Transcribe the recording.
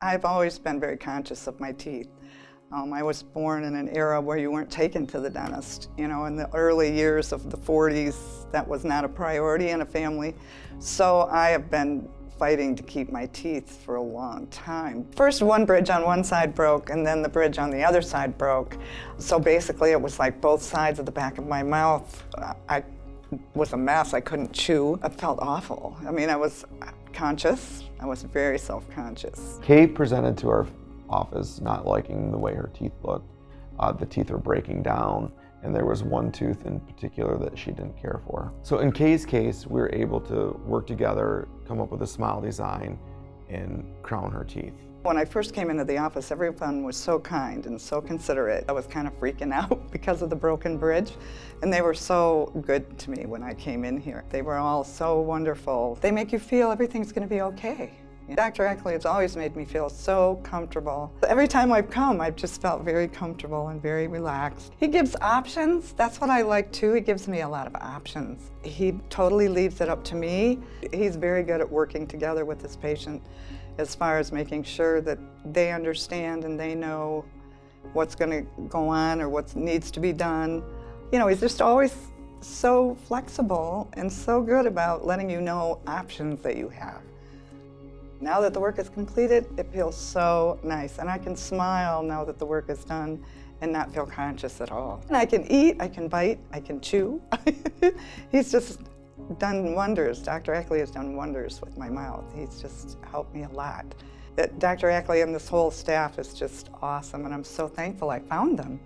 I've always been very conscious of my teeth. I was born in an era where you weren't taken to the dentist. You know, in the early years of the 40s, that was not a priority in a family. So I have been fighting to keep my teeth for a long time. First, one bridge on one side broke, and then the bridge on the other side broke. So basically, it was like both sides of the back of my mouth. I was a mess. I couldn't chew. I felt awful. I mean, I was conscious. I was very self-conscious. Kay presented to our office not liking the way her teeth looked. The teeth were breaking down, and there was one tooth in particular that she didn't care for. So in Kay's case, we were able to work together, come up with a smile design, and crown her teeth. When I first came into the office, everyone was so kind and so considerate. I was kind of freaking out because of the broken bridge, and they were so good to me when I came in here. They were all so wonderful. They make you feel everything's going to be okay. Dr. Ackley has always made me feel so comfortable. Every time I've come, I've just felt very comfortable and very relaxed. He gives options. That's what I like too. He gives me a lot of options. He totally leaves it up to me. He's very good at working together with his patient as far as making sure that they understand and they know what's going to go on or what needs to be done. You know, he's just always so flexible and so good about letting you know options that you have. Now that the work is completed, it feels so nice, and I can smile now that the work is done and not feel conscious at all. And I can eat, I can bite, I can chew. He's just done wonders. Dr. Ackley has done wonders with my mouth. He's just helped me a lot. Dr. Ackley and this whole staff is just awesome, and I'm so thankful I found them.